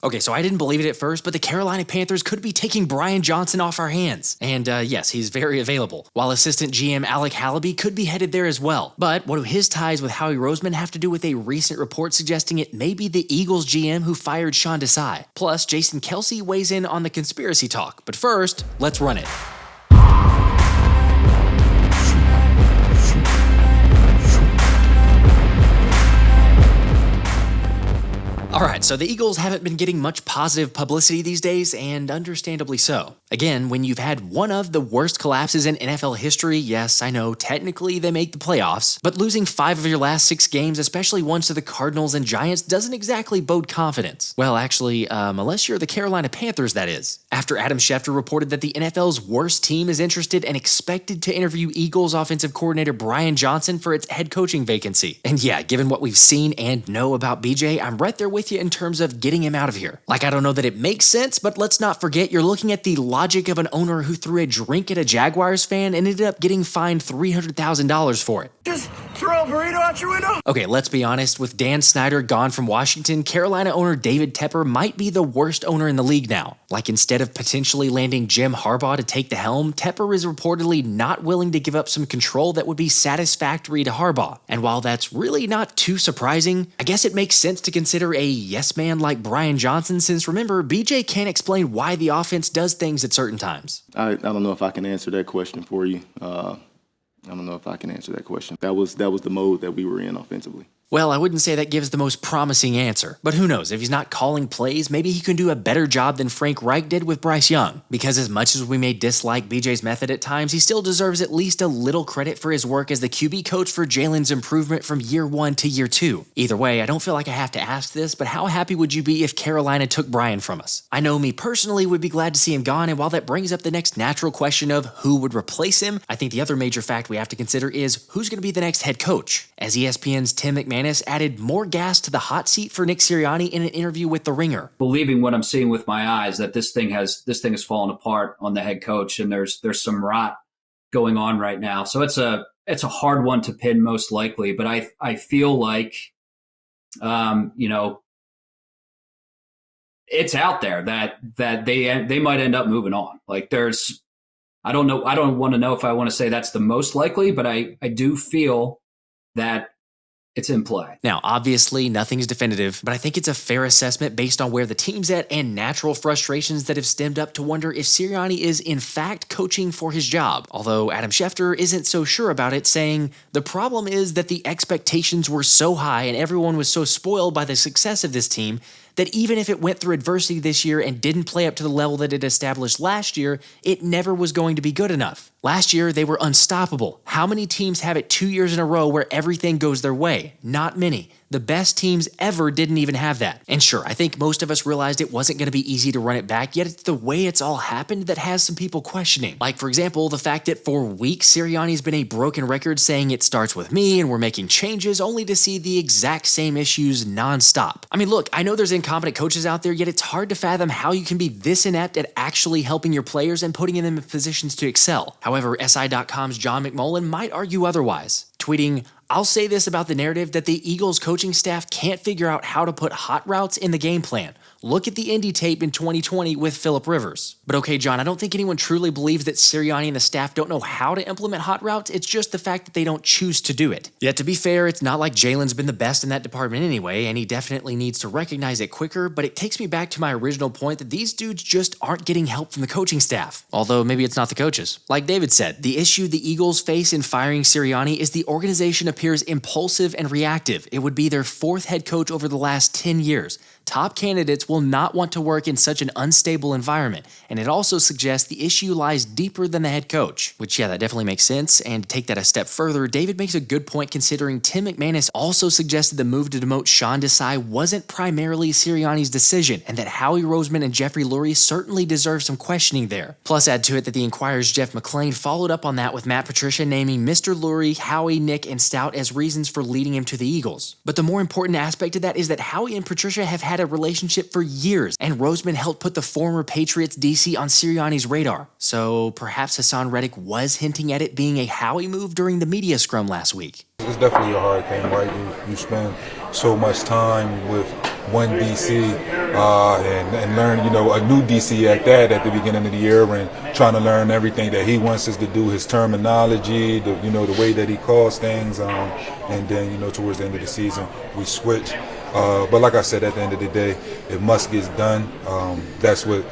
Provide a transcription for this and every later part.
Okay, so I didn't believe it at first, but the Carolina Panthers could be taking Brian Johnson off our hands. And yes, he's very available. While assistant GM Alec Hallaby could be headed there as well. But what do his ties with Howie Roseman have to do with a recent report suggesting it may be the Eagles GM who fired Sean Desai? Plus, Jason Kelce weighs in on the conspiracy talk. But first, let's run it. Alright, so the Eagles haven't been getting much positive publicity these days, and understandably so. Again, when you've had one of the worst collapses in NFL history, yes, I know, technically they make the playoffs, but losing 5 of your last 6 games, especially ones to the Cardinals and Giants, doesn't exactly bode confidence. Well, actually, unless you're the Carolina Panthers, that is. After Adam Schefter reported that the NFL's worst team is interested and expected to interview Eagles offensive coordinator Brian Johnson for its head coaching vacancy. And yeah, given what we've seen and know about BJ, I'm right there with you in terms of getting him out of here. Like, I don't know that it makes sense, but let's not forget you're looking at the logic of an owner who threw a drink at a Jaguars fan and ended up getting fined $300,000 for it. Just throw a burrito out your window? Okay, let's be honest, with Dan Snyder gone from Washington, Carolina owner David Tepper might be the worst owner in the league now. Like, instead of potentially landing Jim Harbaugh to take the helm, Tepper is reportedly not willing to give up some control that would be satisfactory to Harbaugh. And while that's really not too surprising, I guess it makes sense to consider a yes man like Brian Johnson, since remember, BJ can't explain why the offense does things at certain times. I don't know if I can answer that question for you. I don't know if I can answer that question. That was the mode that we were in offensively. Well, I wouldn't say that gives the most promising answer, but who knows, if he's not calling plays, maybe he can do a better job than Frank Reich did with Bryce Young, because as much as we may dislike BJ's method at times, he still deserves at least a little credit for his work as the QB coach for Jalen's improvement from year 1 to year 2. Either way, I don't feel like I have to ask this, but how happy would you be if Carolina took Brian from us? I know me personally would be glad to see him gone, and while that brings up the next natural question of who would replace him, I think the other major fact we have to consider is who's going to be the next head coach, as ESPN's Tim McManus added more gas to the hot seat for Nick Sirianni in an interview with The Ringer. Believing what I'm seeing with my eyes, that this thing has fallen apart on the head coach, and there's some rot going on right now. So it's a hard one to pin most likely, but I feel like it's out there that they might end up moving on. Like I don't know. I don't want to know if I want to say that's the most likely, but I do feel that it's in play. Now, obviously, nothing's definitive, but I think it's a fair assessment based on where the team's at and natural frustrations that have stemmed up to wonder if Sirianni is in fact coaching for his job. Although Adam Schefter isn't so sure about it, saying, "The problem is that the expectations were so high and everyone was so spoiled by the success of this team that even if it went through adversity this year and didn't play up to the level that it established last year, it never was going to be good enough. Last year, they were unstoppable. How many teams have it 2 years in a row where everything goes their way? Not many. The best teams ever didn't even have that. And sure, I think most of us realized it wasn't going to be easy to run it back, yet it's the way it's all happened that has some people questioning. Like, for example, the fact that for weeks, Sirianni's been a broken record saying it starts with me and we're making changes, only to see the exact same issues nonstop. I mean, look, I know there's incompetent coaches out there, yet it's hard to fathom how you can be this inept at actually helping your players and putting them in positions to excel. However, SI.com's John McMullen might argue otherwise, tweeting, "I'll say this about the narrative that the Eagles coaching staff can't figure out how to put hot routes in the game plan. Look at the Indy tape in 2020 with Phillip Rivers." But okay, John, I don't think anyone truly believes that Sirianni and the staff don't know how to implement hot routes. It's just the fact that they don't choose to do it. Yet to be fair, it's not like Jalen's been the best in that department anyway, and he definitely needs to recognize it quicker, but it takes me back to my original point that these dudes just aren't getting help from the coaching staff. Although maybe it's not the coaches. Like David said, the issue the Eagles face in firing Sirianni is the organization appears impulsive and reactive. It would be their 4th head coach over the last 10 years. Top candidates will not want to work in such an unstable environment, and it also suggests the issue lies deeper than the head coach. Which, yeah, that definitely makes sense, and to take that a step further, David makes a good point considering Tim McManus also suggested the move to demote Sean Desai wasn't primarily Sirianni's decision, and that Howie Roseman and Jeffrey Lurie certainly deserve some questioning there. Plus, add to it that the Inquirer's Jeff McClain followed up on that with Matt Patricia naming Mr. Lurie, Howie, Nick, and Stout as reasons for leading him to the Eagles. But the more important aspect of that is that Howie and Patricia have had a relationship for years, and Roseman helped put the former Patriots DC on Sirianni's radar. So perhaps Haason Reddick was hinting at it being a Howie move during the media scrum last week. It's definitely a hard thing, right? You spend so much time with one DC and learn, a new DC at that at the beginning of the year, and trying to learn everything that he wants us to do, his terminology, the way that he calls things, and then, towards the end of the season, we switch. But like I said, at the end of the day, it must get done. That's what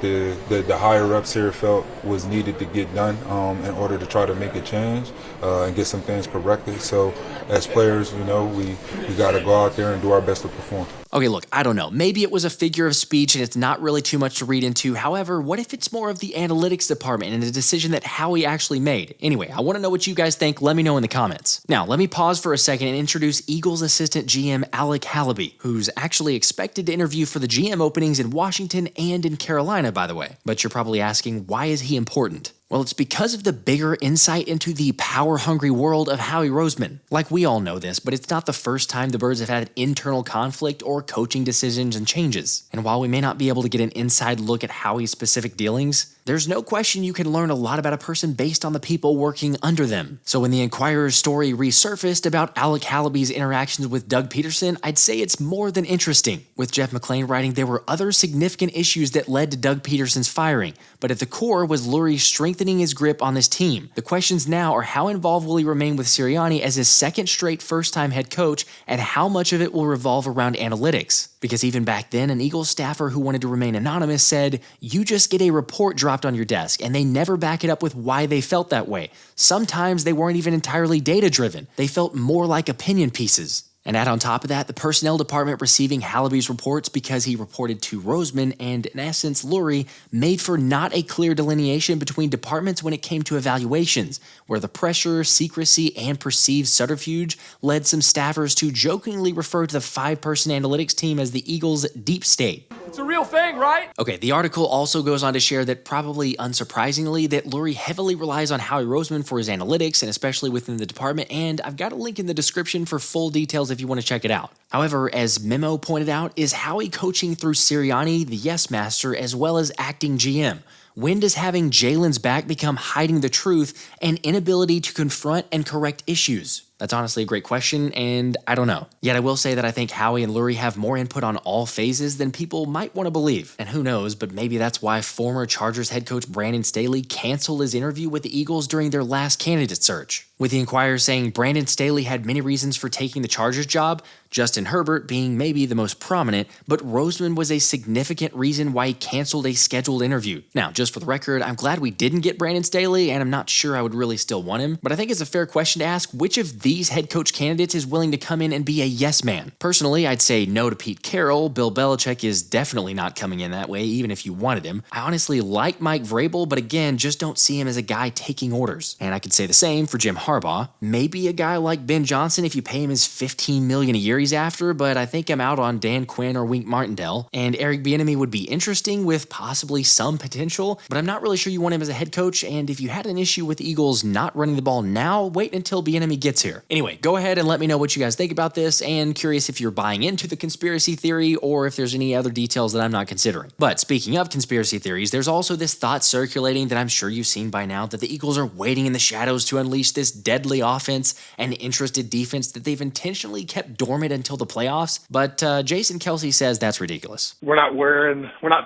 the higher ups here felt was needed to get done in order to try to make a change and get some things corrected. So as players, we got to go out there and do our best to perform. Okay, look, I don't know. Maybe it was a figure of speech and it's not really too much to read into. However, what if it's more of the analytics department and the decision that Howie actually made? Anyway, I want to know what you guys think. Let me know in the comments. Now, let me pause for a second and introduce Eagles assistant GM Alec Hallaby, who's actually expected to interview for the GM openings in Washington and in Carolina, by the way. But you're probably asking, why is he important? Well, it's because of the bigger insight into the power-hungry world of Howie Roseman. Like, we all know this, but it's not the first time the Birds have had internal conflict or coaching decisions and changes. And while we may not be able to get an inside look at Howie's specific dealings, there's no question you can learn a lot about a person based on the people working under them. So when the Inquirer's story resurfaced about Alec Hallaby's interactions with Doug Peterson, I'd say it's more than interesting. With Jeff McClain writing there were other significant issues that led to Doug Peterson's firing, but at the core was Lurie strengthening his grip on this team. The questions now are how involved will he remain with Sirianni as his second straight first-time head coach, and how much of it will revolve around analytics. Because even back then, an Eagles staffer who wanted to remain anonymous said, "You just get a report dropped on your desk, and they never back it up with why they felt that way. Sometimes they weren't even entirely data-driven. They felt more like opinion pieces." And add on top of that, the personnel department receiving Hallaby's reports because he reported to Roseman and, in essence, Lurie, made for not a clear delineation between departments when it came to evaluations, where the pressure, secrecy, and perceived subterfuge led some staffers to jokingly refer to the 5-person analytics team as the Eagles' deep state. It's a real thing, right? Okay, the article also goes on to share that, probably unsurprisingly, that Lurie heavily relies on Howie Roseman for his analytics, and especially within the department, and I've got a link in the description for full details if you want to check it out. However, as Memo pointed out, is Howie coaching through Sirianni, the yes master, as well as acting GM? When does having Jalen's back become hiding the truth and inability to confront and correct issues? That's honestly a great question, and I don't know. Yet I will say that I think Howie and Lurie have more input on all phases than people might want to believe. And who knows, but maybe that's why former Chargers head coach Brandon Staley canceled his interview with the Eagles during their last candidate search. With the Inquirer saying Brandon Staley had many reasons for taking the Chargers job, Justin Herbert being maybe the most prominent, but Roseman was a significant reason why he canceled a scheduled interview. Now, just for the record, I'm glad we didn't get Brandon Staley, and I'm not sure I would really still want him, but I think it's a fair question to ask which of these head coach candidates is willing to come in and be a yes man. Personally, I'd say no to Pete Carroll. Bill Belichick is definitely not coming in that way, even if you wanted him. I honestly like Mike Vrabel, but again, just don't see him as a guy taking orders. And I could say the same for Jim Harbaugh. Maybe a guy like Ben Johnson if you pay him his $15 million a year he's after, but I think I'm out on Dan Quinn or Wink Martindale. And Eric Bieniemy would be interesting with possibly some potential, but I'm not really sure you want him as a head coach, and if you had an issue with the Eagles not running the ball now, wait until Bieniemy gets here. Anyway, go ahead and let me know what you guys think about this, and curious if you're buying into the conspiracy theory or if there's any other details that I'm not considering. But speaking of conspiracy theories, there's also this thought circulating that I'm sure you've seen by now that the Eagles are waiting in the shadows to unleash this deadly offense and interested defense that they've intentionally kept dormant until the playoffs. But Jason Kelce says that's ridiculous. We're not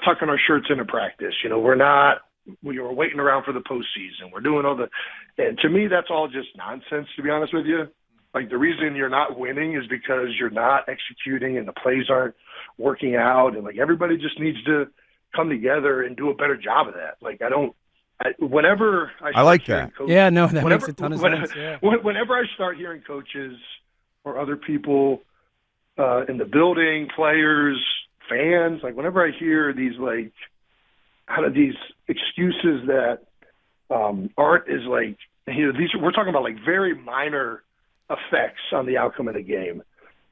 tucking our shirts into practice. We were waiting around for the postseason. We're doing and to me, that's all just nonsense, to be honest with you. Like, the reason you're not winning is because you're not executing and the plays aren't working out. And everybody just needs to come together and do a better job of that. Whenever I like that. Coaches, yeah, no, that makes a ton of sense. Yeah. Whenever I start hearing coaches or other people in the building, players, fans, whenever I hear these these excuses that aren't as these, we're talking about very minor effects on the outcome of the game.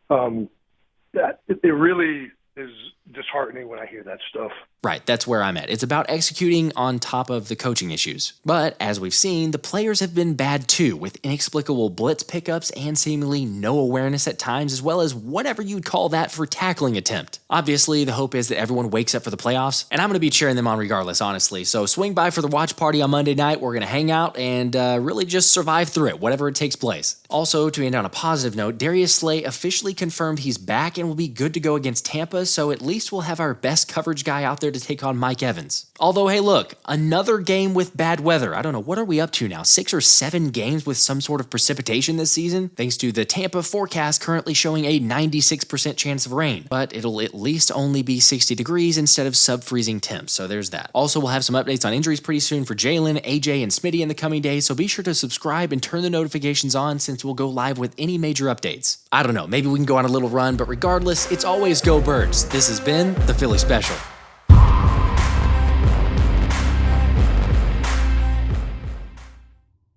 That it really is disheartening disheartening when I hear that stuff. Right, that's where I'm at. It's about executing on top of the coaching issues. But as we've seen, the players have been bad too, with inexplicable blitz pickups and seemingly no awareness at times, as well as whatever you'd call that for tackling attempt. Obviously, the hope is that everyone wakes up for the playoffs, and I'm going to be cheering them on regardless, honestly. So swing by for the watch party on Monday night. We're going to hang out and really just survive through it, whatever it takes place. Also, to end on a positive note, Darius Slay officially confirmed he's back and will be good to go against Tampa, so at least we'll have our best coverage guy out there to take on Mike Evans. Although, hey look, another game with bad weather. I don't know, what are we up to now? 6 or 7 games with some sort of precipitation this season? Thanks to the Tampa forecast currently showing a 96% chance of rain. But it'll at least only be 60 degrees instead of sub-freezing temps, so there's that. Also, we'll have some updates on injuries pretty soon for Jalen, AJ, and Smitty in the coming days, so be sure to subscribe and turn the notifications on since we'll go live with any major updates. I don't know, maybe we can go on a little run, but regardless, it's always go Birds. This has been the Philly Special.